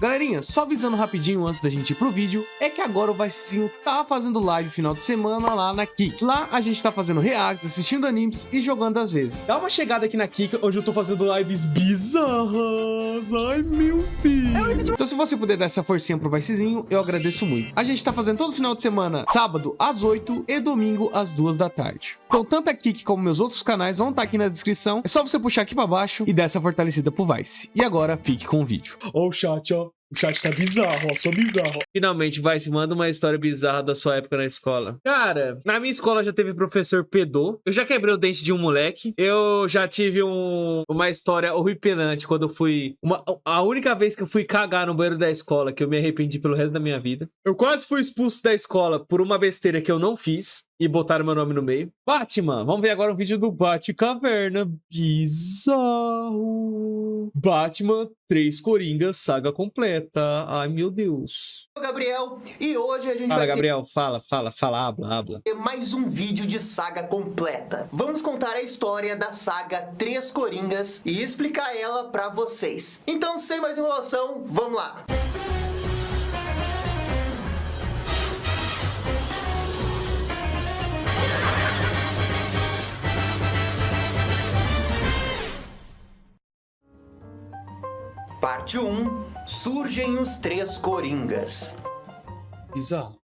Galerinha, só avisando rapidinho antes da gente ir pro vídeo, é que agora o Vicezinho tá fazendo live final de semana lá na Kick. Lá a gente tá fazendo reacts, assistindo animes e jogando às vezes. Dá uma chegada aqui na Kick, onde eu tô fazendo lives bizarras. Ai, meu Deus. Então se você puder dar essa forcinha pro Vicezinho, eu agradeço muito. A gente tá fazendo todo final de semana, sábado às 8 e domingo às 2 da tarde. Então tanto a Kick como meus outros canais vão estar aqui na descrição. É só você puxar aqui pra baixo e dar essa fortalecida pro Vice. E agora, fique com o vídeo. Ó o chat, ó. O chat tá bizarro, ó, só bizarro. Finalmente, Vice, manda uma história bizarra da sua época na escola. Cara, na minha escola já teve professor pedô. Eu já quebrei o dente de um moleque. Eu já tive uma história horripilante quando eu fui... A única vez que eu fui cagar no banheiro da escola, que eu me arrependi pelo resto da minha vida. Eu quase fui expulso da escola por uma besteira que eu não fiz. E botaram meu nome no meio. Batman, vamos ver agora um vídeo do Batcaverna. Bizarro. Batman, 3 Coringas, saga completa. Ai, meu Deus. Eu sou o Gabriel, e hoje a gente Fala, vai Gabriel, fala, habla. ter mais um vídeo de saga completa. Vamos contar a história da saga 3 Coringas e explicar ela pra vocês. Então, sem mais enrolação, vamos lá. Parte 1. Surgem os 3 Coringas. Bizarro.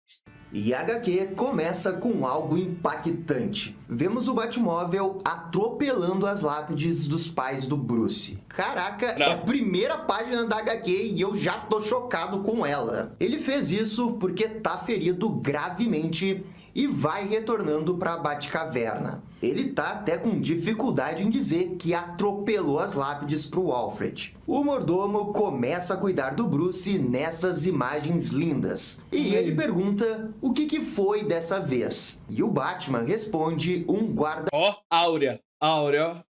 E a HQ começa com algo impactante. Vemos o Batmóvel atropelando as lápides dos pais do Bruce. Caraca, é a primeira página da HQ e eu já tô chocado com ela. Ele fez isso porque tá ferido gravemente e vai retornando para a Batcaverna. Ele tá até com dificuldade em dizer que atropelou as lápides pro Alfred. O mordomo começa a cuidar do Bruce nessas imagens lindas. E ele pergunta o que foi dessa vez. E o Batman responde um guarda... Ó, Áurea,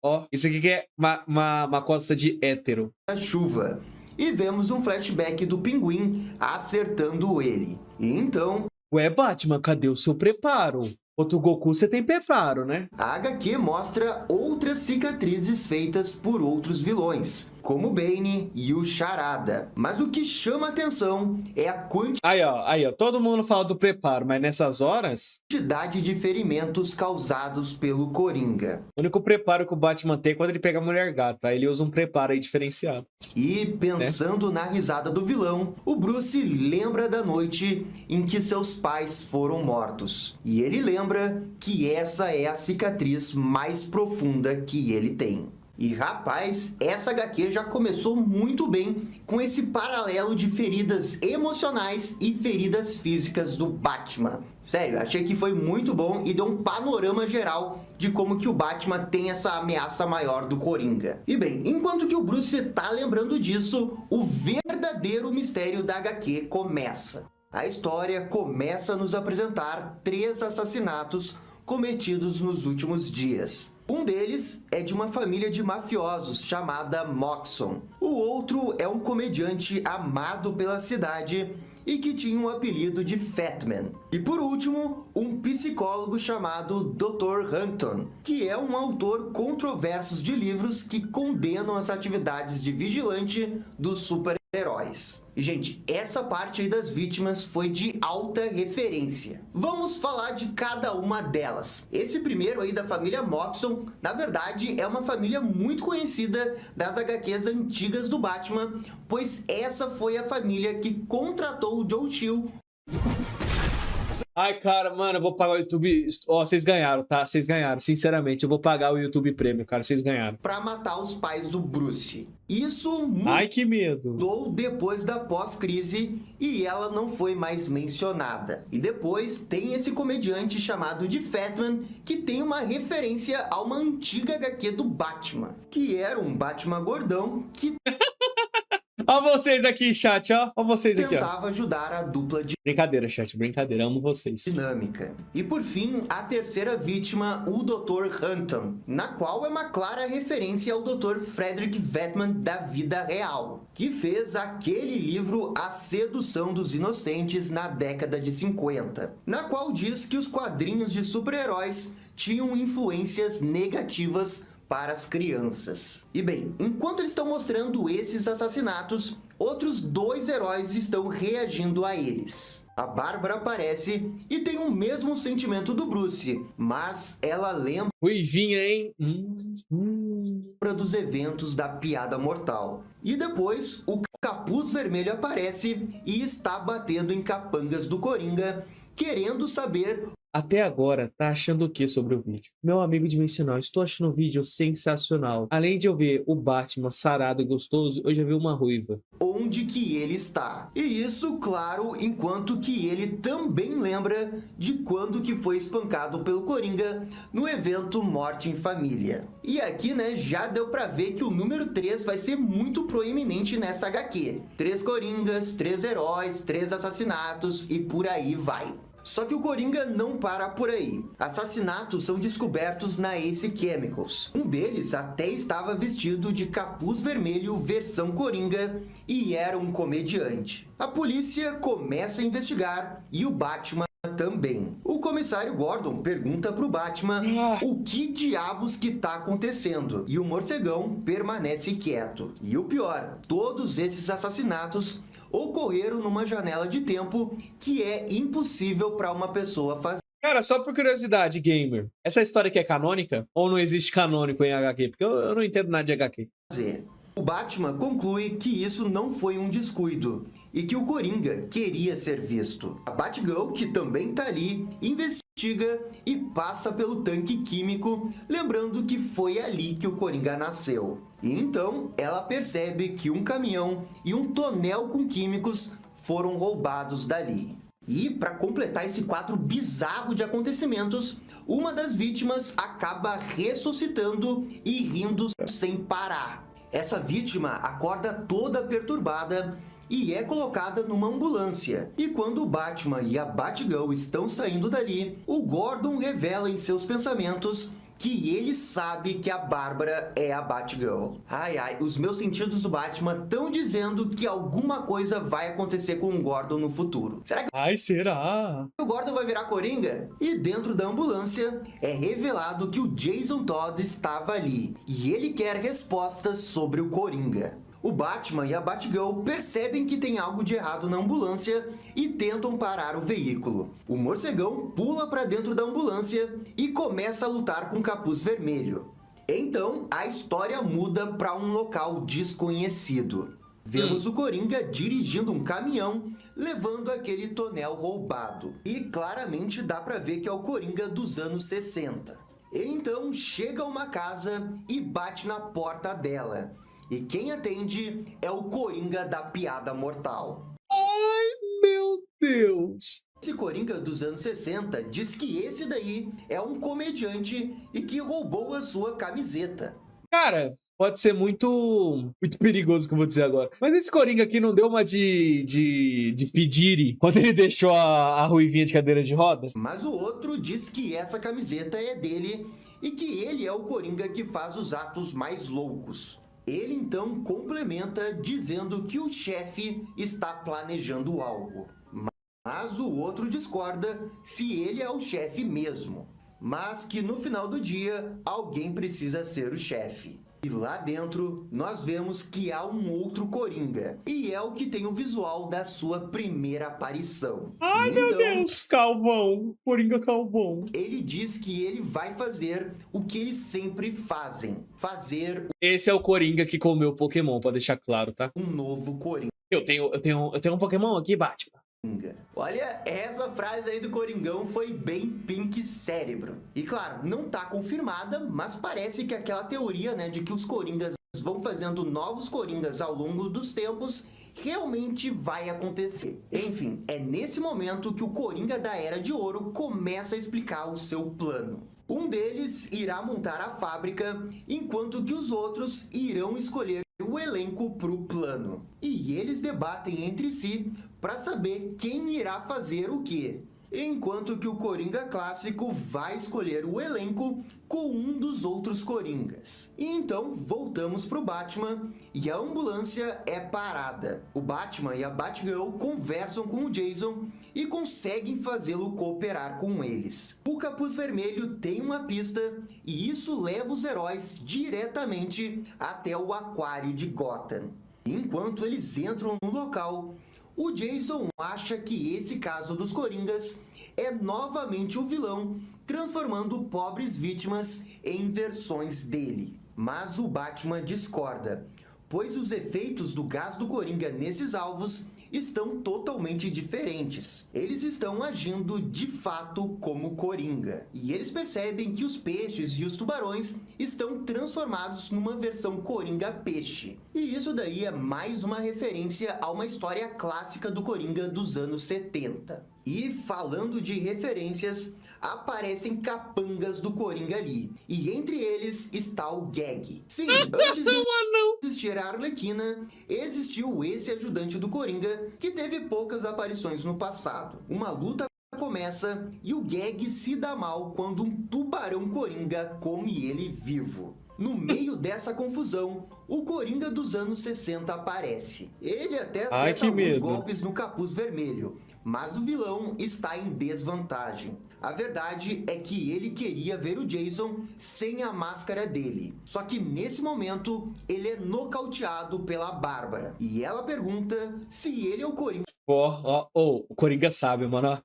ó. Isso aqui que é uma costa de hétero. ...chuva. E vemos um flashback do Pinguim acertando ele. E então... Ué, Batman, cadê o seu preparo? Outro Goku, você tem preparo, né? A HQ mostra outras cicatrizes feitas por outros vilões, como o Bane e o Charada. Mas o que chama atenção é a Aí, ó, todo mundo fala do preparo, mas nessas horas... quantidade de ferimentos causados pelo Coringa. O único preparo que o Batman tem é quando ele pega a mulher gato. Aí ele usa um preparo aí diferenciado. E pensando na risada do vilão, o Bruce lembra da noite em que seus pais foram mortos. E ele lembra que essa é a cicatriz mais profunda que ele tem. E rapaz, essa HQ já começou muito bem com esse paralelo de feridas emocionais e feridas físicas do Batman. Sério, achei que foi muito bom e deu um panorama geral de como que o Batman tem essa ameaça maior do Coringa. E bem, enquanto que o Bruce tá lembrando disso, o verdadeiro mistério da HQ começa. A história começa a nos apresentar 3 assassinatos cometidos nos últimos dias. Um deles é de uma família de mafiosos chamada Moxon. O outro é um comediante amado pela cidade e que tinha o apelido de Fatman. E por último, um psicólogo chamado Dr. Hampton, que é um autor controverso de livros que condenam as atividades de vigilante dos super-heróis. E, gente, essa parte aí das vítimas foi de alta referência. Vamos falar de cada uma delas. Esse primeiro aí da família Moxon, na verdade, é uma família muito conhecida das HQs antigas do Batman, pois essa foi a família que contratou o Joe Chill. Ai, cara, mano, eu vou pagar o YouTube... Ó, vocês ganharam, tá? Vocês ganharam. Sinceramente, eu vou pagar o YouTube Premium, cara. Vocês ganharam. Pra matar os pais do Bruce. Isso Ai, que medo. mudou depois da pós-crise e ela não foi mais mencionada. E depois tem esse comediante chamado de Fatman, que tem uma referência a uma antiga HQ do Batman, que era um Batman gordão que... Ó vocês aqui, chat, ó. Ó vocês aqui, ó. tentava ajudar a dupla Brincadeira, chat, brincadeira. Amo vocês. dinâmica. E por fim, a terceira vítima, o Dr. Hampton, na qual é uma clara referência ao Dr. Frederick Batman da vida real, que fez aquele livro A Sedução dos Inocentes na década de 50, na qual diz que os quadrinhos de super-heróis tinham influências negativas para as crianças. E bem, enquanto eles estão mostrando esses assassinatos, outros 2 heróis estão reagindo a eles. A Bárbara aparece e tem o mesmo sentimento do Bruce, mas ela lembra Ruivinha, hein? dos eventos da Piada Mortal. E depois, o Capuz Vermelho aparece e está batendo em capangas do Coringa, querendo saber... Até agora, tá achando o que sobre o vídeo? Meu amigo dimensional, estou achando o vídeo sensacional. Além de eu ver o Batman sarado e gostoso, eu já vi uma ruiva. Onde que ele está. E isso, claro, enquanto que ele também lembra de quando que foi espancado pelo Coringa no evento Morte em Família. E aqui, né, já deu pra ver que o número 3 vai ser muito proeminente nessa HQ. 3 Coringas, 3 heróis, 3 assassinatos e por aí vai. Só que o Coringa não para por aí. Assassinatos são descobertos na Ace Chemicals. Um deles até estava vestido de capuz vermelho versão Coringa e era um comediante. A polícia começa a investigar e o Batman também. O comissário Gordon pergunta pro Batman o que diabos que tá acontecendo. E o morcegão permanece quieto. E o pior, todos esses assassinatos ocorreram numa janela de tempo que é impossível para uma pessoa fazer. Cara, só por curiosidade, gamer, essa história aqui é canônica? Ou não existe canônico em HQ? Porque eu não entendo nada de HQ. O Batman conclui que isso não foi um descuido e que o Coringa queria ser visto. A Batgirl, que também tá ali, investiga e passa pelo tanque químico, lembrando que foi ali que o Coringa nasceu. E então ela percebe que um caminhão e um tonel com químicos foram roubados dali. E para completar esse quadro bizarro de acontecimentos, uma das vítimas acaba ressuscitando e rindo sem parar. Essa vítima acorda toda perturbada e é colocada numa ambulância. E quando o Batman e a Batgirl estão saindo dali, o Gordon revela em seus pensamentos que ele sabe que a Bárbara é a Batgirl. Ai, ai, os meus sentidos do Batman estão dizendo que alguma coisa vai acontecer com o Gordon no futuro. Será que Será? o Gordon vai virar Coringa? E dentro da ambulância é revelado que o Jason Todd estava ali e ele quer respostas sobre o Coringa. O Batman e a Batgirl percebem que tem algo de errado na ambulância e tentam parar o veículo. O morcegão pula para dentro da ambulância e começa a lutar com o Capuz Vermelho. Então, a história muda para um local desconhecido. Vemos o Coringa dirigindo um caminhão, levando aquele tonel roubado. E claramente dá para ver que é o Coringa dos anos 60. Ele então chega a uma casa e bate na porta dela. E quem atende é o Coringa da Piada Mortal. Ai, meu Deus! Esse Coringa dos anos 60 diz que esse daí é um comediante e que roubou a sua camiseta. Cara, pode ser muito perigoso, que eu vou dizer agora. Mas esse Coringa aqui não deu uma de pedire quando ele deixou a ruivinha de cadeira de rodas? Mas o outro diz que essa camiseta é dele e que ele é o Coringa que faz os atos mais loucos. Ele então complementa dizendo que o chefe está planejando algo. Mas o outro discorda se ele é o chefe mesmo. Mas que no final do dia, alguém precisa ser o chefe. E lá dentro, nós vemos que há um outro Coringa. E é o que tem o visual da sua primeira aparição. Ai, e meu então, Deus! Calvão! Coringa calvão. ele diz que ele vai fazer o que eles sempre fazem. Fazer Esse é o Coringa que comeu Pokémon, pra deixar claro, tá? um novo Coringa. Eu tenho um Pokémon aqui, Batman. Olha, essa frase aí do Coringão foi bem Pink Cérebro. E claro, não tá confirmada, mas parece que aquela teoria, né, de que os Coringas vão fazendo novos Coringas ao longo dos tempos realmente vai acontecer. Enfim, é nesse momento que o Coringa da Era de Ouro começa a explicar o seu plano. Um deles irá montar a fábrica, enquanto que os outros irão escolher o elenco para o plano. E eles debatem entre si para saber quem irá fazer o quê. enquanto que o Coringa clássico vai escolher o elenco com um dos outros Coringas. E então voltamos pro Batman e a ambulância é parada. O Batman e a Batgirl conversam com o Jason e conseguem fazê-lo cooperar com eles. O Capuz Vermelho tem uma pista e isso leva os heróis diretamente até o aquário de Gotham. Enquanto eles entram no local, o Jason acha que esse caso dos Coringas é novamente o vilão, transformando pobres vítimas em versões dele. Mas o Batman discorda, pois os efeitos do gás do Coringa nesses alvos estão totalmente diferentes. Eles estão agindo de fato como Coringa. E eles percebem que os peixes e os tubarões estão transformados numa versão Coringa peixe. E isso daí é mais uma referência a uma história clássica do Coringa dos anos 70. E falando de referências, aparecem capangas do Coringa ali. E entre eles está o Gag. Sim, antes de existir a Arlequina, existiu esse ajudante do Coringa que teve poucas aparições no passado. Uma luta começa e o Gag se dá mal quando um tubarão Coringa come ele vivo. No meio dessa confusão, o Coringa dos anos 60 aparece. Ele até acerta alguns golpes no Capuz Vermelho, mas o vilão está em desvantagem. A verdade é que ele queria ver o Jason sem a máscara dele. Só que nesse momento, ele é nocauteado pela Bárbara. E ela pergunta se ele é o Coringa. O Coringa sabe, mano.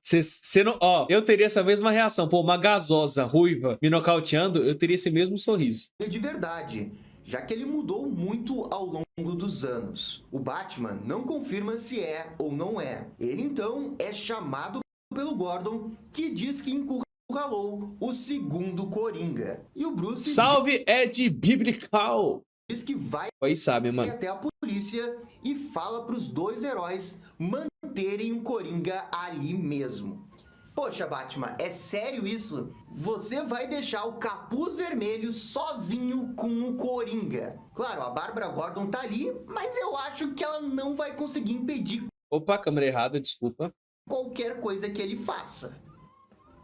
Eu teria essa mesma reação. Pô, uma gasosa, ruiva, me nocauteando, eu teria esse mesmo sorriso. De verdade, já que ele mudou muito ao longo dos anos. O Batman não confirma se é ou não é. Ele então é chamado pelo Gordon, que diz que encurralou o segundo Coringa. E o Bruce... Salve, Ed Biblical! Diz que vai sabe, mano. até a polícia e fala para os dois heróis manterem o Coringa ali mesmo. Poxa, Batman, é sério isso? Você vai deixar o Capuz Vermelho sozinho com o Coringa? Claro, a Bárbara Gordon tá ali, mas eu acho que ela não vai conseguir impedir... Opa, câmera errada, desculpa. ...qualquer coisa que ele faça.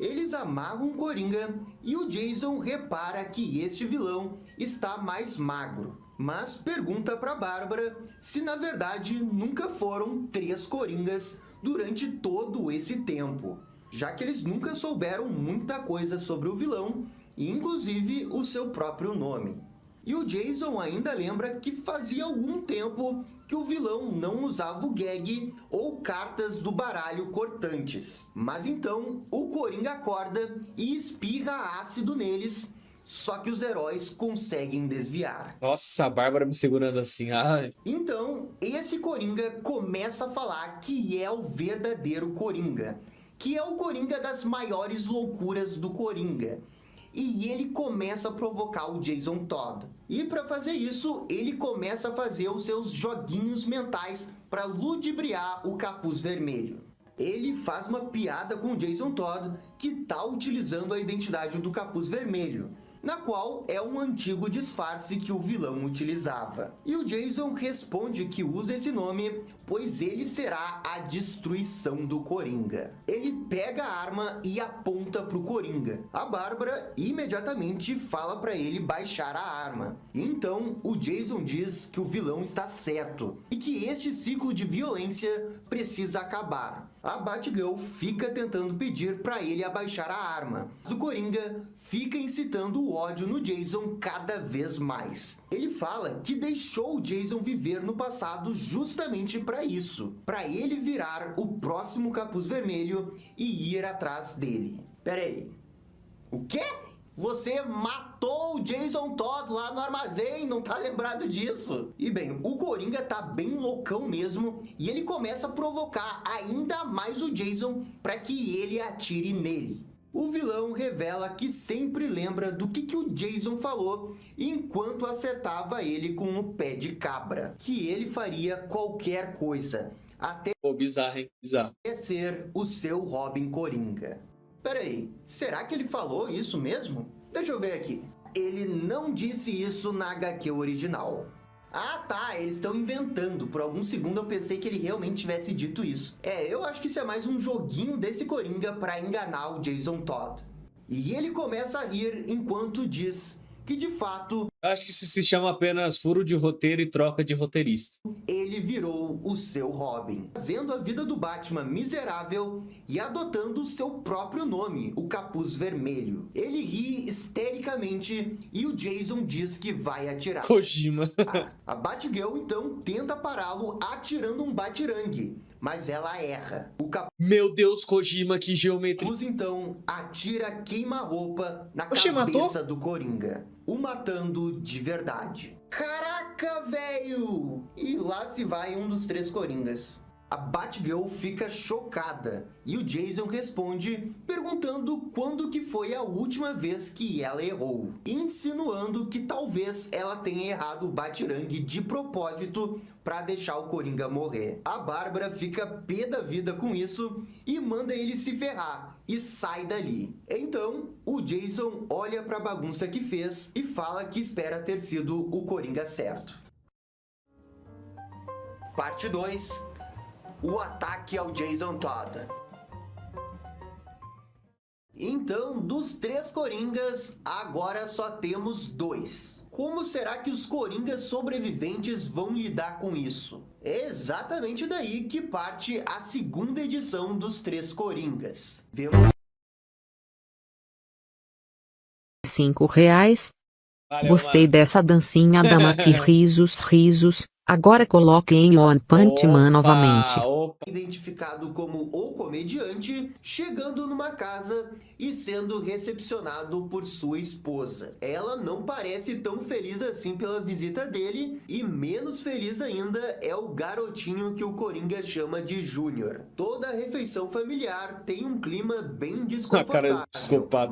Eles amarram o Coringa e o Jason repara que este vilão está mais magro, mas pergunta para Bárbara se na verdade nunca foram 3 Coringas durante todo esse tempo, já que eles nunca souberam muita coisa sobre o vilão, e inclusive o seu próprio nome. E o Jason ainda lembra que fazia algum tempo que o vilão não usava o gag ou cartas do baralho cortantes. Mas então o Coringa acorda e espirra ácido neles, só que os heróis conseguem desviar. Nossa, a Bárbara me segurando assim. Ai. Então esse Coringa começa a falar que é o verdadeiro Coringa, que é o Coringa das maiores loucuras do Coringa. E ele começa a provocar o Jason Todd. E para fazer isso, ele começa a fazer os seus joguinhos mentais para ludibriar o Capuz Vermelho. Ele faz uma piada com o Jason Todd, que está utilizando a identidade do Capuz Vermelho, na qual é um antigo disfarce que o vilão utilizava. E o Jason responde que usa esse nome, pois ele será a destruição do Coringa. Ele pega a arma e aponta para o Coringa. A Bárbara imediatamente fala para ele baixar a arma. Então o Jason diz que o vilão está certo e que este ciclo de violência precisa acabar. A Batgirl fica tentando pedir para ele abaixar a arma. O Coringa fica incitando o ódio no Jason cada vez mais. Ele fala que deixou o Jason viver no passado justamente para isso, para ele virar o próximo Capuz Vermelho e ir atrás dele. Pera aí, o quê? Você matou o Jason Todd lá no armazém, não tá lembrado disso? E bem, o Coringa tá bem loucão mesmo e ele começa a provocar ainda mais o Jason para que ele atire nele. O vilão revela que sempre lembra do que o Jason falou enquanto acertava ele com o pé de cabra, que ele faria qualquer coisa, até bizarro, hein? Bizarro. ser o seu Robin Coringa. Peraí, será que ele falou isso mesmo? Deixa eu ver aqui. Ele não disse isso na HQ original. Ah, tá, eles estão inventando. Por algum segundo eu pensei que ele realmente tivesse dito isso. Eu acho que isso é mais um joguinho desse Coringa pra enganar o Jason Todd. E ele começa a rir enquanto diz que, de fato, Acho que isso se chama apenas furo de roteiro e troca de roteirista. ele virou o seu Robin, fazendo a vida do Batman miserável e adotando o seu próprio nome, o Capuz Vermelho. Ele ri histericamente e o Jason diz que vai atirar. Kojima. A Batgirl então tenta pará-lo atirando um batirangue, mas ela erra. O Meu Deus, Kojima, que geometria. Capuz então atira queima-roupa na Oxê, cabeça matou? do Coringa, o matando de verdade. Caraca, velho! E lá se vai um dos 3 Coringas. A Batgirl fica chocada e o Jason responde perguntando quando que foi a última vez que ela errou, insinuando que talvez ela tenha errado o batirangue de propósito para deixar o Coringa morrer. A Bárbara fica pé da vida com isso e manda ele se ferrar e sai dali. Então, o Jason olha para a bagunça que fez e fala que espera ter sido o Coringa certo. Parte 2. O ataque ao Jason Todd. Então, dos 3 Coringas, agora só temos 2. Como será que os Coringas sobreviventes vão lidar com isso? É exatamente daí que parte a segunda edição dos 3 Coringas. Vemos R$5. Valeu, Gostei mano. dessa dancinha da Maqui. Risos, risos. Agora coloque em One Punch Man novamente. Opa. identificado como o comediante, chegando numa casa e sendo recepcionado por sua esposa. Ela não parece tão feliz assim pela visita dele, e menos feliz ainda é o garotinho que o Coringa chama de Júnior. Toda a refeição familiar tem um clima bem desconfortável,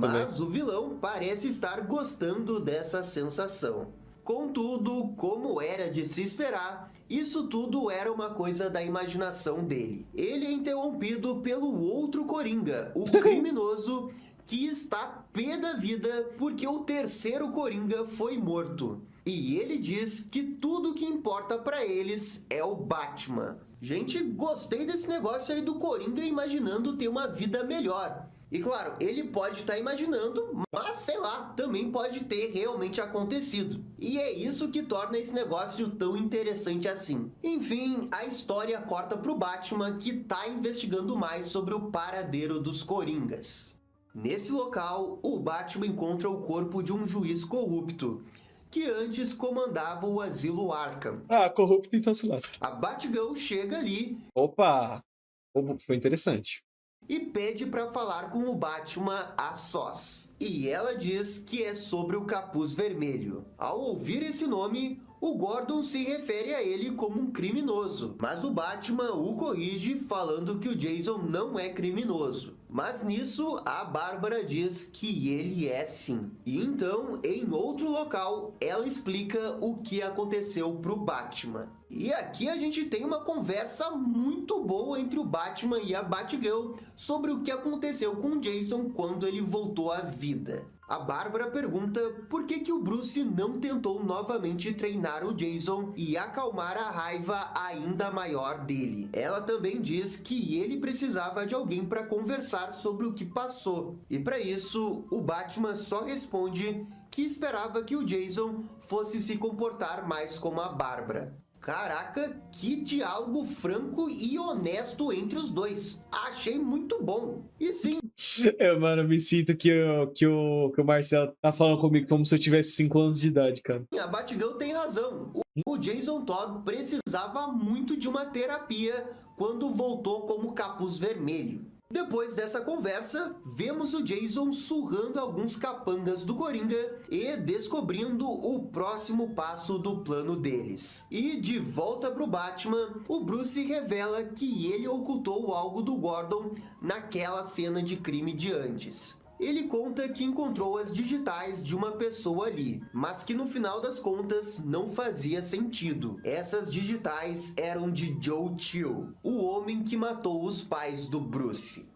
mas o vilão parece estar gostando dessa sensação. Contudo, como era de se esperar, isso tudo era uma coisa da imaginação dele. Ele é interrompido pelo outro Coringa, o criminoso, que está pé da vida porque o terceiro Coringa foi morto. E ele diz que tudo que importa pra eles é o Batman. Gente, gostei desse negócio aí do Coringa imaginando ter uma vida melhor. E claro, ele pode estar imaginando, mas sei lá, também pode ter realmente acontecido. E é isso que torna esse negócio tão interessante assim. Enfim, a história corta pro Batman, que tá investigando mais sobre o paradeiro dos Coringas. Nesse local, o Batman encontra o corpo de um juiz corrupto, que antes comandava o asilo Arkham. Ah, corrupto então se lasca. A Batgirl chega ali Opa! Foi interessante. e pede para falar com o Batman a sós. E ela diz que é sobre o Capuz Vermelho. Ao ouvir esse nome, o Gordon se refere a ele como um criminoso, mas o Batman o corrige falando que o Jason não é criminoso. Mas nisso, a Bárbara diz que ele é sim. E então, em outro local, ela explica o que aconteceu pro Batman. E aqui a gente tem uma conversa muito boa entre o Batman e a Batgirl sobre o que aconteceu com o Jason quando ele voltou à vida. A Bárbara pergunta por que o Bruce não tentou novamente treinar o Jason e acalmar a raiva ainda maior dele. Ela também diz que ele precisava de alguém para conversar sobre o que passou. E para isso, o Batman só responde que esperava que o Jason fosse se comportar mais como a Bárbara. Caraca, que diálogo franco e honesto entre os dois. Achei muito bom. E sim, Mano, eu me sinto que o Marcelo tá falando comigo como se eu tivesse 5 anos de idade, cara. a Batgirl tem razão. O Jason Todd precisava muito de uma terapia quando voltou como Capuz Vermelho. Depois dessa conversa, vemos o Jason surrando alguns capangas do Coringa e descobrindo o próximo passo do plano deles. E de volta pro Batman, o Bruce revela que ele ocultou algo do Gordon naquela cena de crime de antes. Ele conta que encontrou as digitais de uma pessoa ali, mas que no final das contas não fazia sentido. Essas digitais eram de Joe Chill, o homem que matou os pais do Bruce.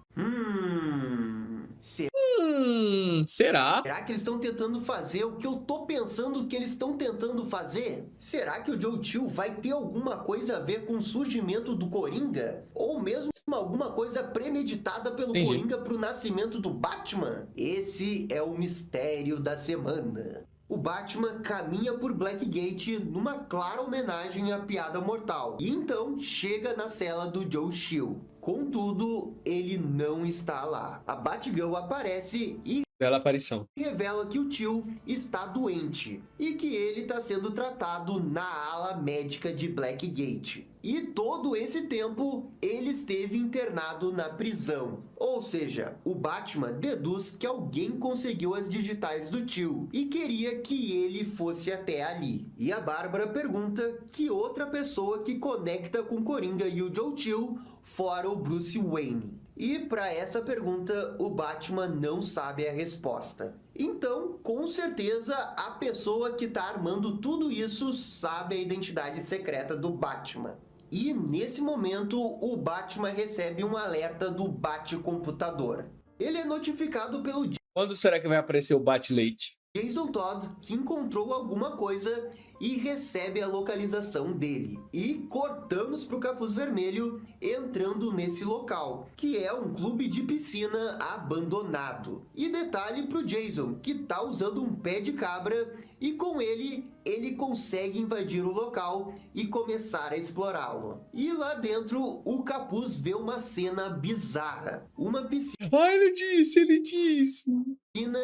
Será? Será que eles estão tentando fazer o que eu tô pensando que eles estão tentando fazer? Será que o Joe Chill vai ter alguma coisa a ver com o surgimento do Coringa? Ou mesmo alguma coisa premeditada pelo Coringa pro nascimento do Batman? Esse é o mistério da semana. O Batman caminha por Blackgate numa clara homenagem à Piada Mortal. E então chega na cela do Joe Chill. Contudo, ele não está lá. A Batgirl aparece e Bela aparição. revela que o tio está doente e que ele está sendo tratado na ala médica de Blackgate. E todo esse tempo ele esteve internado na prisão. Ou seja, o Batman deduz que alguém conseguiu as digitais do tio e queria que ele fosse até ali. E a Bárbara pergunta que outra pessoa que conecta com Coringa e o Joe Chill fora o Bruce Wayne. E para essa pergunta, o Batman não sabe a resposta. Então, com certeza, a pessoa que está armando tudo isso sabe a identidade secreta do Batman. E nesse momento, o Batman recebe um alerta do Batcomputador. Ele é notificado pelo Quando será que vai aparecer o Bat-Leite? Jason Todd, que encontrou alguma coisa e recebe a localização dele. E cortamos para o Capuz Vermelho entrando nesse local, que é um clube de piscina abandonado. E detalhe para o Jason, que tá usando um pé de cabra e com ele consegue invadir o local e começar a explorá-lo. E lá dentro o Capuz vê uma cena bizarra. Uma piscina Ele disse.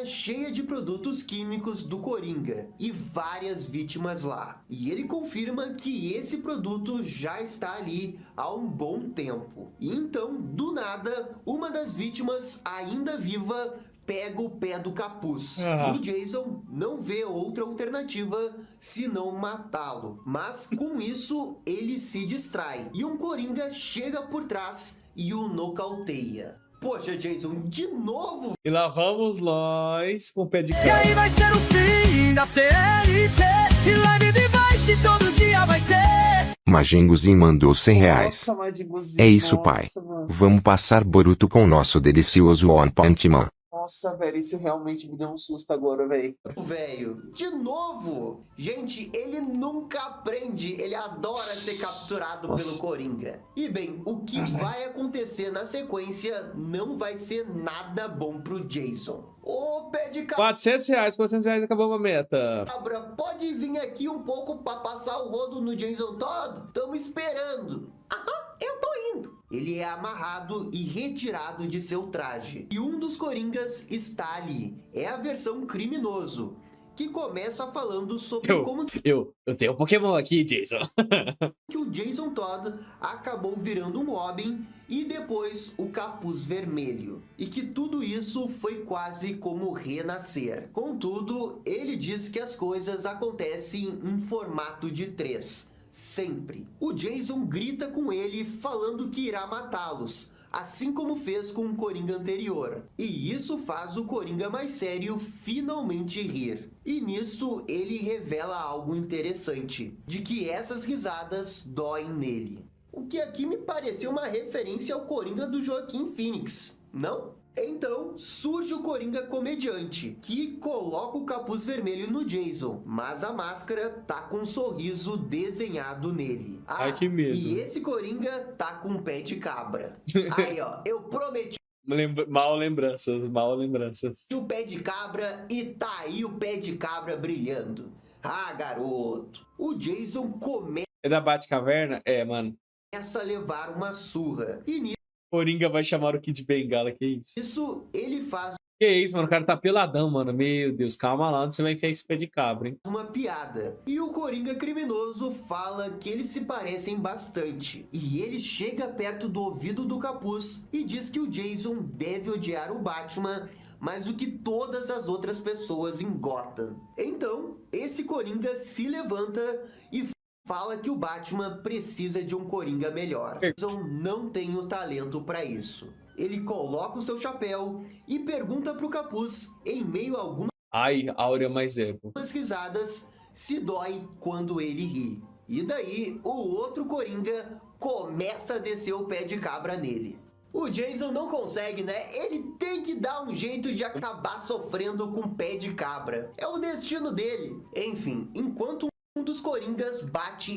cheia de produtos químicos do Coringa e várias vítimas lá. E ele confirma que esse produto já está ali há um bom tempo. E então, do nada, uma das vítimas, ainda viva, pega o pé do Capuz. E Jason não vê outra alternativa senão matá-lo. Mas com isso, ele se distrai. E um Coringa chega por trás e o nocauteia. Poxa, Jason, de novo? E lá vamos nós com o pé de E cabra. aí vai ser o fim da CLT. E live device todo dia vai ter. Magengozinho mandou R$100. É isso, pai. Vamos passar Boruto com o nosso delicioso One Punch Man. Nossa, velho, isso realmente me deu um susto agora, velho. Velho, de novo! Gente, ele nunca aprende, ele adora ser capturado pelo Coringa. E bem, o que vai acontecer na sequência não vai ser nada bom pro Jason. Ô, pé de R$400, R$400 acabou a meta. cabra, pode vir aqui um pouco pra passar o rodo no Jason Todd? Tamo esperando. Aham, eu tô indo. Ele é amarrado e retirado de seu traje. E um dos Coringas está ali. É a versão criminoso, que começa falando sobre como Eu tenho um Pokémon aqui, Jason. que o Jason Todd acabou virando um Robin e depois o Capuz Vermelho. E que tudo isso foi quase como renascer. Contudo, ele diz que as coisas acontecem em formato de 3. Sempre. O Jason grita com ele falando que irá matá-los, assim como fez com o Coringa anterior. E isso faz o Coringa mais sério finalmente rir. E nisso ele revela algo interessante, de que essas risadas doem nele. O que aqui me pareceu uma referência ao Coringa do Joaquin Phoenix, não? Então surge o Coringa comediante, que coloca o Capuz Vermelho no Jason, mas a máscara tá com um sorriso desenhado nele. Ai, que medo. E esse Coringa tá com um pé de cabra. Aí, ó, eu prometi Mal lembranças. o pé de cabra e tá aí o pé de cabra brilhando. Ah, garoto. O Jason É da Batcaverna? É, mano. começa a levar uma surra. E Coringa vai chamar o Kid Bengala, que isso? nisso ele faz Que isso, mano? O cara tá peladão, mano. Meu Deus, calma lá, onde você vai enfiar esse pé de cabra, hein? uma piada. E o Coringa criminoso fala que eles se parecem bastante. E ele chega perto do ouvido do Capuz e diz que o Jason deve odiar o Batman mais do que todas as outras pessoas em Gotham. Então, esse Coringa se levanta e fala que o Batman precisa de um Coringa melhor. Jason não tem o talento para isso. Ele coloca o seu chapéu e pergunta pro Capuz, em meio a algumas Ai, Áurea mais ego. risadas, se dói quando ele ri. E daí, o outro Coringa começa a descer o pé de cabra nele. O Jason não consegue, né? Ele tem que dar um jeito de acabar sofrendo com pé de cabra. É o destino dele. Enfim, enquanto um dos coringas bate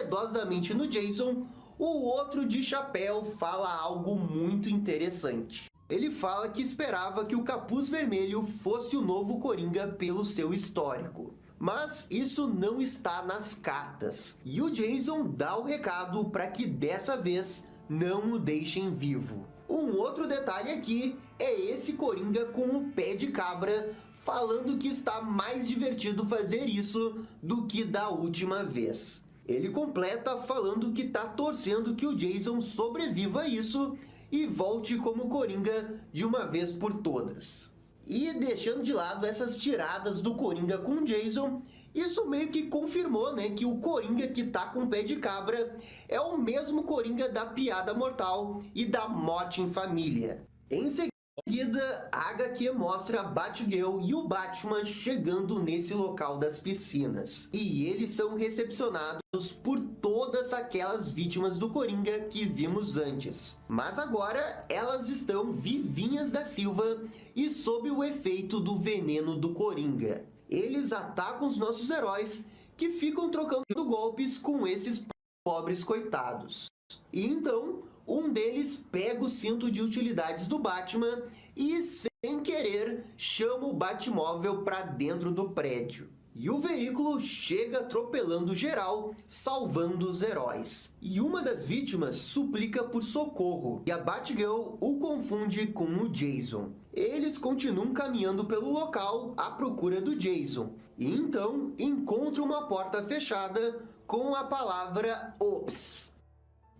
impiedosamente no Jason, o outro de chapéu fala algo muito interessante. Ele fala que esperava que o Capuz Vermelho fosse o novo Coringa pelo seu histórico. Mas isso não está nas cartas. E o Jason dá o recado para que dessa vez não o deixem vivo. Um outro detalhe aqui é esse Coringa com o pé de cabra falando que está mais divertido fazer isso do que da última vez. Ele completa falando que está torcendo que o Jason sobreviva a isso e volte como Coringa de uma vez por todas. E deixando de lado essas tiradas do Coringa com o Jason, isso meio que confirmou, né, que o Coringa que tá com pé de cabra é o mesmo Coringa da Piada Mortal e da Morte em Família. Em seguida, a HQ mostra a Batgirl e o Batman chegando nesse local das piscinas. E eles são recepcionados por todas aquelas vítimas do Coringa que vimos antes. Mas agora elas estão vivinhas da Silva e sob o efeito do veneno do Coringa. Eles atacam os nossos heróis, que ficam trocando golpes com esses pobres coitados. E então, um deles pega o cinto de utilidades do Batman e, sem querer, chama o Batmóvel para dentro do prédio. E o veículo chega atropelando geral, salvando os heróis. E uma das vítimas suplica por socorro, e a Batgirl o confunde com o Jason. Eles continuam caminhando pelo local à procura do Jason, e então encontram uma porta fechada com a palavra Ops.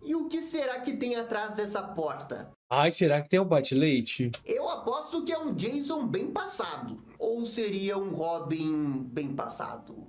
E o que será que tem atrás dessa porta? Ai, será que tem um bate-leite? Eu aposto que é um Jason bem passado. Ou seria um Robin bem passado?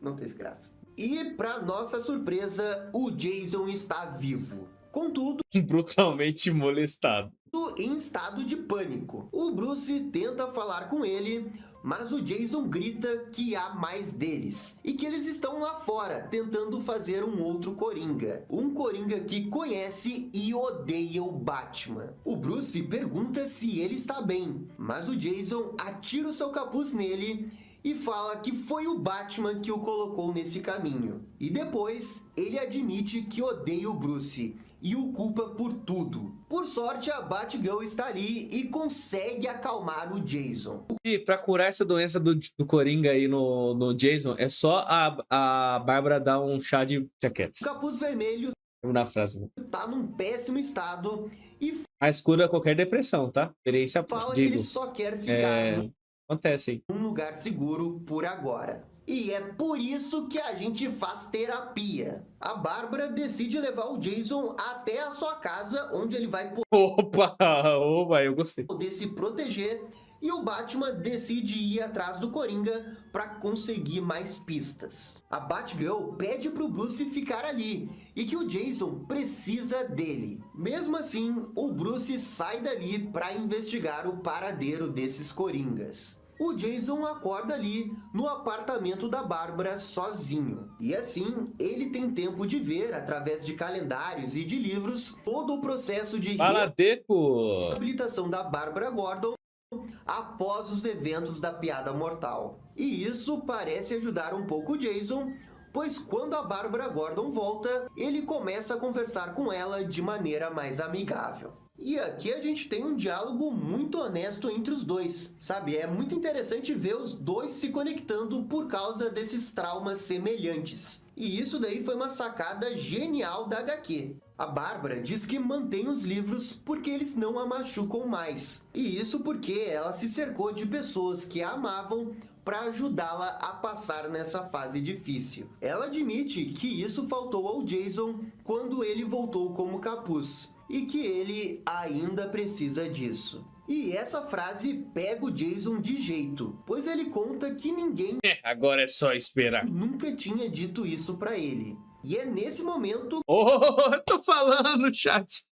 Não teve graça. E, para nossa surpresa, o Jason está vivo. Contudo, Brutalmente molestado. em estado de pânico. O Bruce tenta falar com ele, mas o Jason grita que há mais deles e que eles estão lá fora tentando fazer um outro Coringa. Um Coringa que conhece e odeia o Batman. O Bruce pergunta se ele está bem, mas o Jason atira o seu capuz nele e fala que foi o Batman que o colocou nesse caminho. E depois ele admite que odeia o Bruce e o culpa por tudo. Por sorte, a Batgirl está ali e consegue acalmar o Jason. E pra curar essa doença do Coringa aí no Jason, é só a Bárbara dar um chá de jaquete. O Capuz Vermelho Na frase, né? tá num péssimo estado e Mas cura qualquer depressão, tá? Experiência, fala que digo. ele só quer ficar Acontece aí. num lugar seguro por agora. E é por isso que a gente faz terapia. A Bárbara decide levar o Jason até a sua casa, onde ele vai Opa, eu gostei. poder se proteger, e o Batman decide ir atrás do Coringa para conseguir mais pistas. A Batgirl pede pro Bruce ficar ali e que o Jason precisa dele. Mesmo assim, o Bruce sai dali para investigar o paradeiro desses Coringas. O Jason acorda ali no apartamento da Bárbara sozinho. E assim, ele tem tempo de ver, através de calendários e de livros, todo o processo de Baladeco! reabilitação da Bárbara Gordon após os eventos da Piada Mortal. E isso parece ajudar um pouco o Jason, pois quando a Bárbara Gordon volta, ele começa a conversar com ela de maneira mais amigável. E aqui a gente tem um diálogo muito honesto entre os dois, sabe? É muito interessante ver os dois se conectando por causa desses traumas semelhantes. E isso daí foi uma sacada genial da HQ. A Bárbara diz que mantém os livros porque eles não a machucam mais. E isso porque ela se cercou de pessoas que a amavam para ajudá-la a passar nessa fase difícil. Ela admite que isso faltou ao Jason quando ele voltou como capuz, e que ele ainda precisa disso. E essa frase pega o Jason de jeito, pois ele conta que ninguém Agora é só esperar. nunca tinha dito isso pra ele. E é nesse momento Eu tô falando, chat.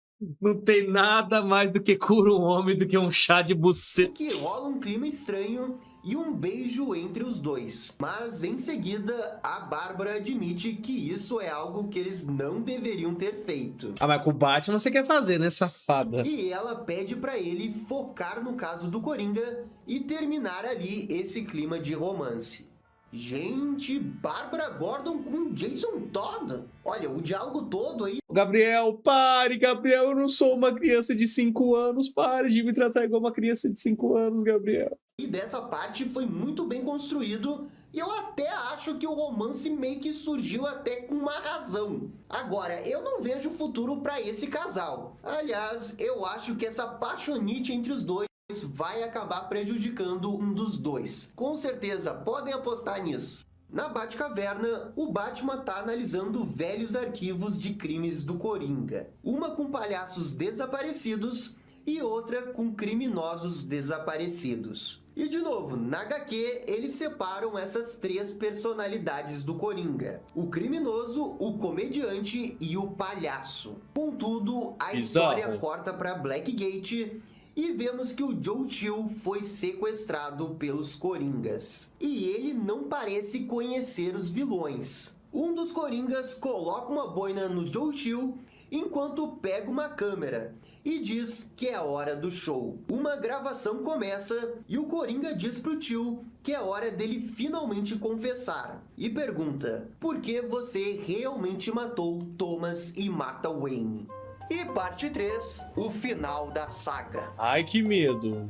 Não tem nada mais do que cura um homem do que um chá de buceta. que rola um clima estranho e um beijo entre os dois. Mas em seguida, a Bárbara admite que isso é algo que eles não deveriam ter feito. Ah, mas com o Batman você quer fazer, né, safada? E ela pede pra ele focar no caso do Coringa e terminar ali esse clima de romance. Gente, Bárbara Gordon com Jason Todd? Olha, o diálogo todo aí... Gabriel, pare, Gabriel, eu não sou uma criança de 5 anos, pare de me tratar igual uma criança de 5 anos, Gabriel. E dessa parte foi muito bem construído, e eu até acho que o romance meio que surgiu até com uma razão. Agora, eu não vejo futuro pra esse casal. Aliás, eu acho que essa paixonite entre os dois vai acabar prejudicando um dos dois. Com certeza, podem apostar nisso. Na Batcaverna, o Batman tá analisando velhos arquivos de crimes do Coringa. Uma com palhaços desaparecidos e outra com criminosos desaparecidos. E de novo, na HQ, eles separam essas 3 personalidades do Coringa: o criminoso, o comediante e o palhaço. Contudo, a história corta para Blackgate e vemos que o Joe Chill foi sequestrado pelos Coringas. E ele não parece conhecer os vilões. Um dos Coringas coloca uma boina no Joe Chill enquanto pega uma câmera e diz que é hora do show. Uma gravação começa e o Coringa diz pro Chill que é hora dele finalmente confessar. E pergunta: por que você realmente matou Thomas e Martha Wayne? E parte 3, o final da saga. Ai, que medo.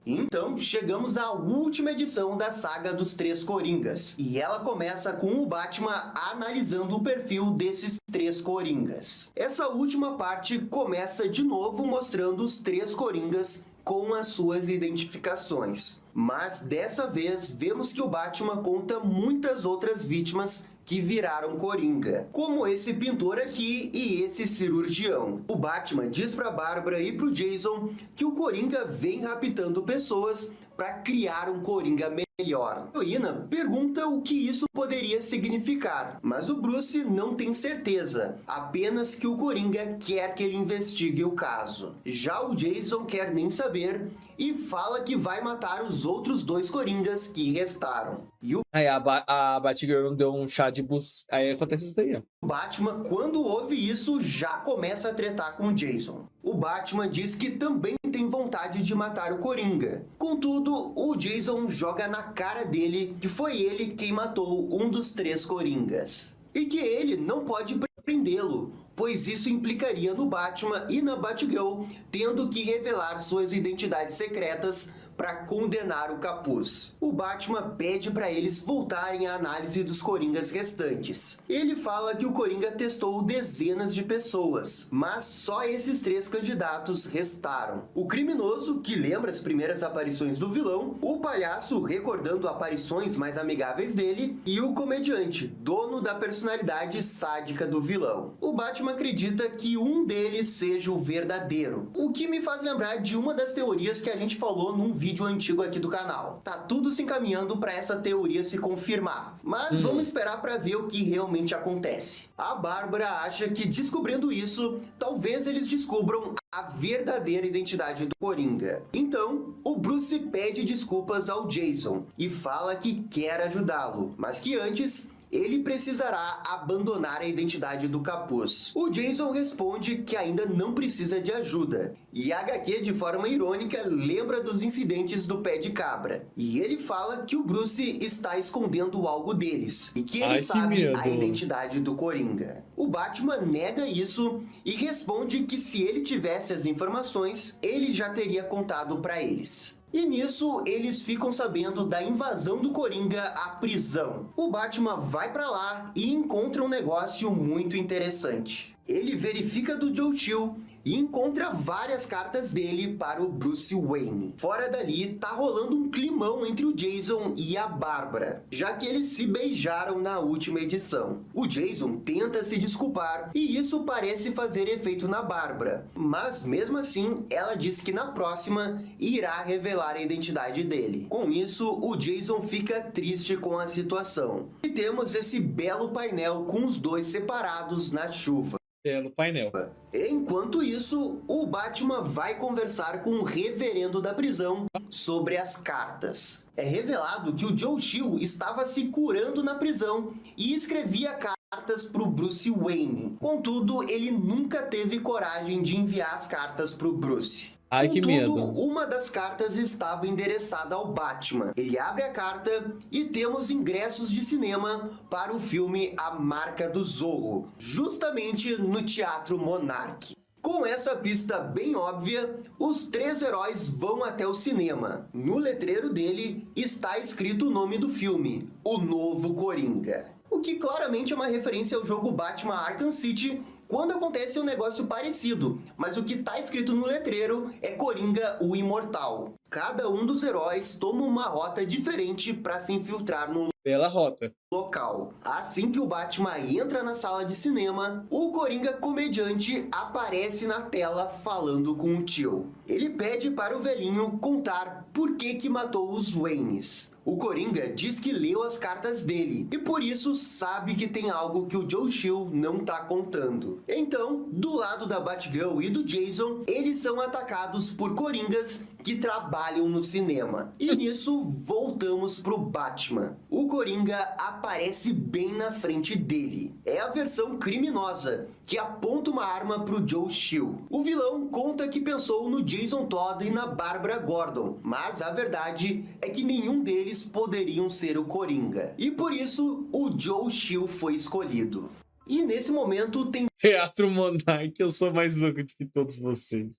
Então, chegamos à última edição da saga dos 3 Coringas. E ela começa com o Batman analisando o perfil desses 3 Coringas. Essa última parte começa de novo mostrando os 3 Coringas com as suas identificações. Mas dessa vez, vemos que o Batman conta muitas outras vítimas que viraram Coringa, como esse pintor aqui e esse cirurgião. O Batman diz pra Bárbara e pro Jason que o Coringa vem raptando pessoas para criar um Coringa melhor. A heroína pergunta o que isso poderia significar, mas o Bruce não tem certeza, apenas que o Coringa quer que ele investigue o caso. Já o Jason quer nem saber e fala que vai matar os outros 2 Coringas que restaram. E o Aí a Batgirl deu um chá de bus. Aí acontece isso daí, ó. Batman, quando ouve isso, já começa a tretar com o Jason. O Batman diz que também tem vontade de matar o Coringa. Contudo, o Jason joga na cara dele que foi ele quem matou um dos 3 Coringas. E que ele não pode prendê-lo, pois isso implicaria no Batman e na Batgirl tendo que revelar suas identidades secretas para condenar o Capuz. O Batman pede para eles voltarem à análise dos Coringas restantes. Ele fala que o Coringa testou dezenas de pessoas, mas só esses 3 candidatos restaram. O criminoso, que lembra as primeiras aparições do vilão, o palhaço, recordando aparições mais amigáveis dele, e o comediante, dono da personalidade sádica do vilão. O Batman acredita que um deles seja o verdadeiro, o que me faz lembrar de uma das teorias que a gente falou num vídeo antigo aqui do canal. Tá tudo se encaminhando para essa teoria se confirmar, mas vamos esperar para ver o que realmente acontece. A Bárbara acha que descobrindo isso, talvez eles descubram a verdadeira identidade do Coringa. Então, o Bruce pede desculpas ao Jason e fala que quer ajudá-lo, mas que antes ele precisará abandonar a identidade do Capuz. O Jason responde que ainda não precisa de ajuda, e a HQ, de forma irônica, lembra dos incidentes do pé de cabra. E ele fala que o Bruce está escondendo algo deles, e que ele sabe a identidade do Coringa. O Batman nega isso e responde que se ele tivesse as informações, ele já teria contado para eles. E nisso, eles ficam sabendo da invasão do Coringa à prisão. O Batman vai pra lá e encontra um negócio muito interessante. Ele verifica do Joe Chill e encontra várias cartas dele para o Bruce Wayne. Fora dali, tá rolando um climão entre o Jason e a Bárbara, já que eles se beijaram na última edição. O Jason tenta se desculpar e isso parece fazer efeito na Bárbara, mas mesmo assim, ela diz que na próxima irá revelar a identidade dele. Com isso, o Jason fica triste com a situação. E temos esse belo painel com os dois separados na chuva. Belo painel. Enquanto isso, o Batman vai conversar com o reverendo da prisão sobre as cartas. É revelado que o Joe Chill estava se curando na prisão e escrevia cartas para o Bruce Wayne. Contudo, ele nunca teve coragem de enviar as cartas para o Bruce. Ai, que medo. Uma das cartas estava endereçada ao Batman. Ele abre a carta e temos ingressos de cinema para o filme A Marca do Zorro, justamente no Teatro Monarch. Com essa pista bem óbvia, os três heróis vão até o cinema. No letreiro dele está escrito o nome do filme, O Novo Coringa. O que claramente é uma referência ao jogo Batman Arkham City, quando acontece um negócio parecido, mas o que está escrito no letreiro é Coringa o Imortal. Cada um dos heróis toma uma rota diferente para se infiltrar no Bela rota. local. Assim que o Batman entra na sala de cinema, o Coringa comediante aparece na tela falando com o tio. Ele pede para o velhinho contar por que matou os Waynes. O Coringa diz que leu as cartas dele e por isso sabe que tem algo que o Joe Chill não tá contando. Então, do lado da Batgirl e do Jason, eles são atacados por Coringas que trabalham no cinema. E nisso, voltamos pro Batman. O Coringa aparece bem na frente dele. É a versão criminosa, que aponta uma arma pro Joe Chill. O vilão conta que pensou no Jason Todd e na Barbara Gordon, mas a verdade é que nenhum deles poderiam ser o Coringa. E por isso, o Joe Chill foi escolhido. E nesse momento tem Teatro Monarch, eu sou mais louco do que todos vocês.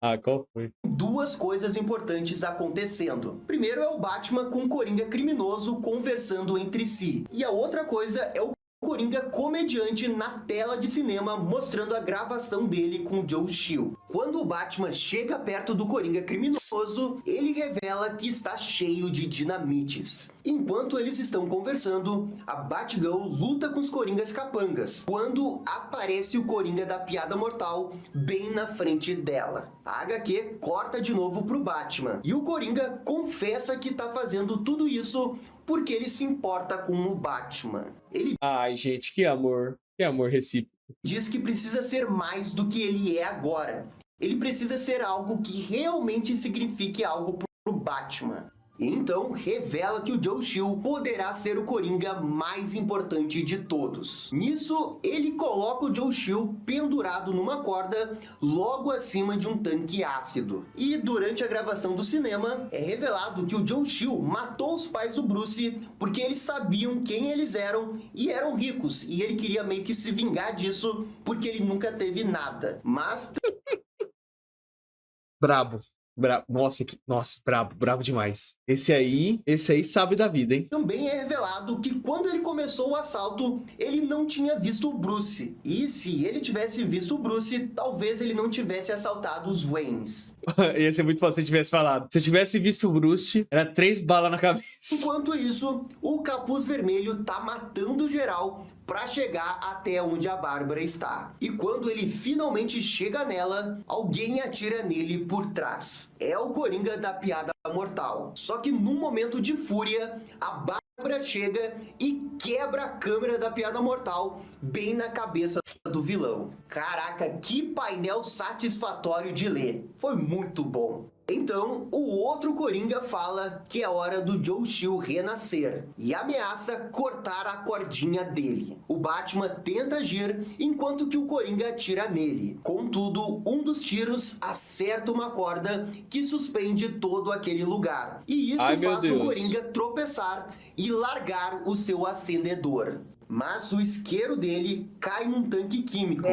Ah, qual foi? duas coisas importantes acontecendo. Primeiro é o Batman com o Coringa criminoso conversando entre si. E a outra coisa é o Coringa comediante na tela de cinema mostrando a gravação dele com o Joe Chill. Quando o Batman chega perto do Coringa criminoso, ele revela que está cheio de dinamites. Enquanto eles estão conversando, a Batgirl luta com os Coringas capangas, quando aparece o Coringa da Piada Mortal bem na frente dela. A HQ corta de novo pro Batman, e o Coringa confessa que tá fazendo tudo isso porque ele se importa com o Batman. Ele Ai, gente, que amor recíproco. diz que precisa ser mais do que ele é agora. Ele precisa ser algo que realmente signifique algo pro Batman. E então revela que o Joe Chill poderá ser o Coringa mais importante de todos. Nisso, ele coloca o Joe Chill pendurado numa corda logo acima de um tanque ácido. E durante a gravação do cinema, é revelado que o Joe Chill matou os pais do Bruce porque eles sabiam quem eles eram e eram ricos. E ele queria meio que se vingar disso porque ele nunca teve nada. Mas Brabo. Nossa, brabo demais. Esse aí sabe da vida, hein? também é revelado que quando ele começou o assalto, ele não tinha visto o Bruce. E se ele tivesse visto o Bruce, talvez ele não tivesse assaltado os Waynes. Ia ser muito fácil se eu tivesse falado. Se eu tivesse visto o Bruce, era 3 balas na cabeça. Enquanto isso, o Capuz Vermelho tá matando geral pra chegar até onde a Bárbara está. E quando ele finalmente chega nela, alguém atira nele por trás. É o Coringa da Piada Mortal. Só que num momento de fúria, a Bárbara chega e quebra a câmera da Piada Mortal bem na cabeça do vilão. Caraca, que painel satisfatório de ler. Foi muito bom. Então, o outro Coringa fala que é hora do Joe Chill renascer e ameaça cortar a cordinha dele. O Batman tenta agir enquanto que o Coringa atira nele. Contudo, um dos tiros acerta uma corda que suspende todo aquele lugar. E isso Ai, meu faz Deus. o Coringa tropeçar e largar o seu acendedor. Mas o isqueiro dele cai num tanque químico,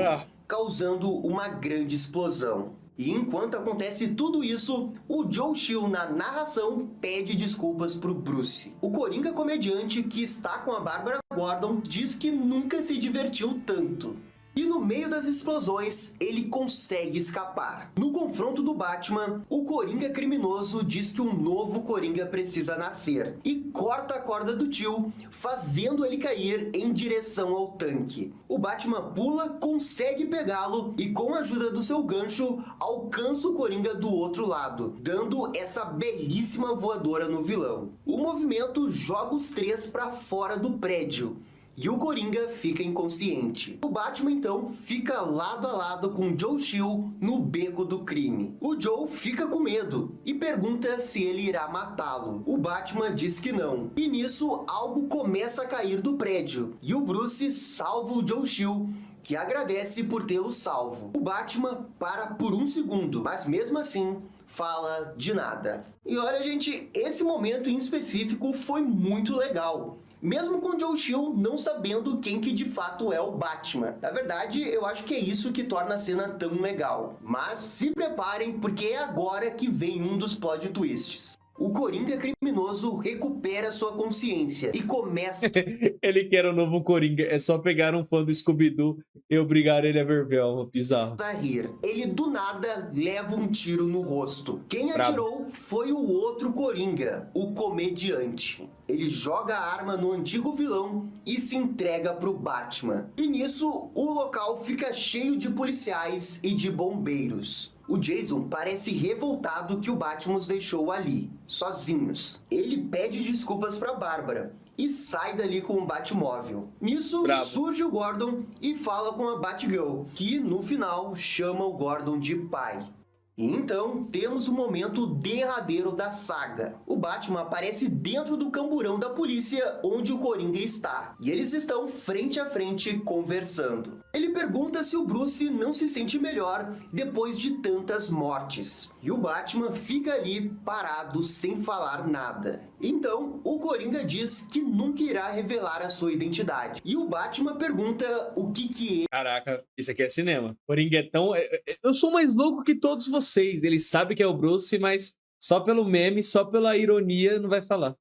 causando uma grande explosão. E enquanto acontece tudo isso, o Joe Chill na narração pede desculpas pro Bruce. O Coringa comediante que está com a Bárbara Gordon diz que nunca se divertiu tanto. E no meio das explosões, ele consegue escapar. No confronto do Batman, o Coringa criminoso diz que um novo Coringa precisa nascer e corta a corda do tio, fazendo ele cair em direção ao tanque. O Batman pula, consegue pegá-lo e com a ajuda do seu gancho, alcança o Coringa do outro lado, dando essa belíssima voadora no vilão. O movimento joga os três para fora do prédio. e o Coringa fica inconsciente. O Batman então fica lado a lado com Joe Chill no beco do crime. O Joe fica com medo e pergunta se ele irá matá-lo. O Batman diz que não. E nisso algo começa a cair do prédio e o Bruce salva o Joe Chill, que agradece por tê-lo salvo. O Batman para por um segundo, mas mesmo assim fala de nada. E olha, gente, esse momento em específico foi muito legal. Mesmo com Joe Chill não sabendo quem que de fato é o Batman. Na verdade, eu acho que é isso que torna a cena tão legal. Mas se preparem, porque é agora que vem um dos plot twists. O Coringa criminoso recupera sua consciência e começa Ele quer o novo Coringa. É só pegar um fã do Scooby-Doo e obrigar ele a ver Velma. Bizarro. a rir. Ele do nada leva um tiro no rosto. Quem Brabo. atirou foi o outro Coringa, o comediante. Ele joga a arma no antigo vilão e se entrega pro Batman. E nisso, o local fica cheio de policiais e de bombeiros. O Jason parece revoltado que o Batman os deixou ali, sozinhos. Ele pede desculpas pra Bárbara e sai dali com o Batmóvel. Nisso, Bravo. surge o Gordon e fala com a Batgirl, que no final chama o Gordon de pai. E então temos o momento derradeiro da saga. O Batman aparece dentro do camburão da polícia onde o Coringa está. E eles estão frente a frente conversando. Ele pergunta se o Bruce não se sente melhor depois de tantas mortes. E o Batman fica ali parado sem falar nada. Então o Coringa diz que nunca irá revelar a sua identidade. E o Batman pergunta o que Caraca, isso aqui é cinema. Coringa é tão... Eu sou mais louco que todos vocês. Ele sabe que é o Bruce, mas só pelo meme, só pela ironia, não vai falar.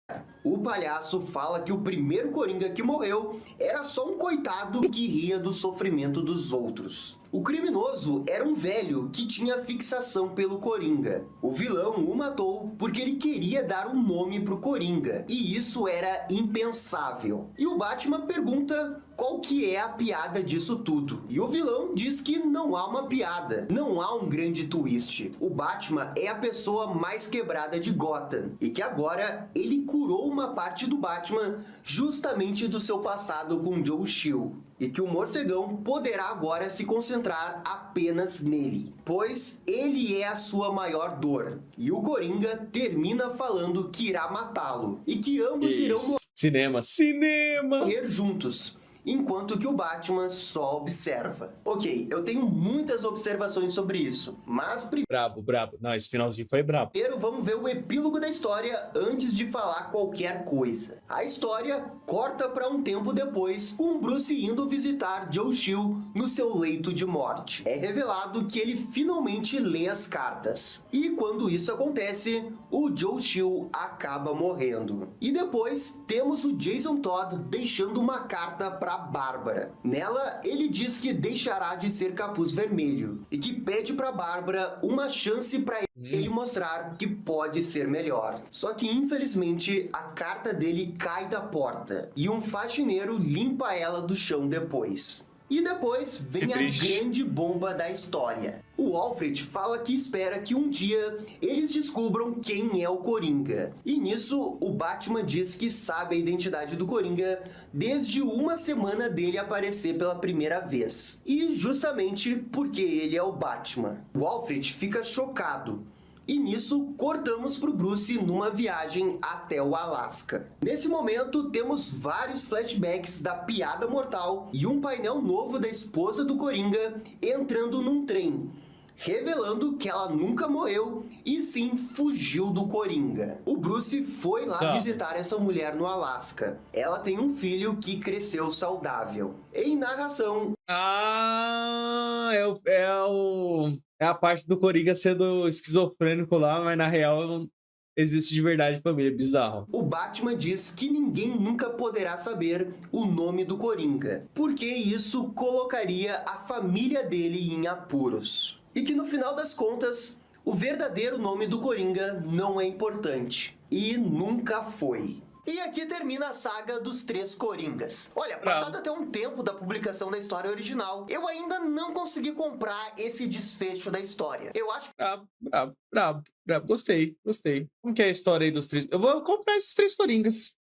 O palhaço fala que o primeiro Coringa que morreu era só um coitado que ria do sofrimento dos outros. O criminoso era um velho que tinha fixação pelo Coringa. O vilão o matou porque ele queria dar um nome pro Coringa, e isso era impensável. E o Batman pergunta qual que é a piada disso tudo. E o vilão diz que não há uma piada, não há um grande twist. O Batman é a pessoa mais quebrada de Gotham, e que agora ele curou uma parte do Batman justamente do seu passado com Joe Chill. E que o morcegão poderá agora se concentrar apenas nele, pois ele é a sua maior dor. E o Coringa termina falando que irá matá-lo, e que ambos irão Cinema. Cinema! morrer juntos, enquanto que o Batman só observa. Ok, eu tenho muitas observações sobre isso, mas Brabo, brabo. Não, esse finalzinho foi brabo. primeiro vamos ver o epílogo da história antes de falar qualquer coisa. A história corta para um tempo depois, com o Bruce indo visitar Joe Chill no seu leito de morte. É revelado que ele finalmente lê as cartas. E quando isso acontece, o Joe Chill acaba morrendo. E depois temos o Jason Todd deixando uma carta para Bárbara. Nela, ele diz que deixará de ser Capuz Vermelho e que pede para Bárbara uma chance para ele mostrar que pode ser melhor. Só que infelizmente a carta dele cai da porta e um faxineiro limpa ela do chão depois. E depois vem Que a triste. grande bomba da história. O Alfred fala que espera que um dia eles descubram quem é o Coringa. E nisso, o Batman diz que sabe a identidade do Coringa desde uma semana dele aparecer pela primeira vez. E justamente porque ele é o Batman. O Alfred fica chocado. E nisso, cortamos pro Bruce numa viagem até o Alasca. Nesse momento, temos vários flashbacks da piada mortal e um painel novo da esposa do Coringa entrando num trem, revelando que ela nunca morreu e sim fugiu do Coringa. O Bruce foi lá Sabe. visitar essa mulher no Alasca. Ela tem um filho que cresceu saudável. Em narração, Ah, é a parte do Coringa sendo esquizofrênico lá, mas na real existe de verdade família. Bizarro. o Batman diz que ninguém nunca poderá saber o nome do Coringa, porque isso colocaria a família dele em apuros. E que no final das contas, o verdadeiro nome do Coringa não é importante. E nunca foi. E aqui termina a saga dos três Coringas. Olha, passado até um tempo da publicação da história original, eu ainda não consegui comprar esse desfecho da história. Eu acho Brabo, brabo, brabo, brabo. Gostei, gostei. Como que é a história aí dos três? Eu vou comprar esses três Coringas.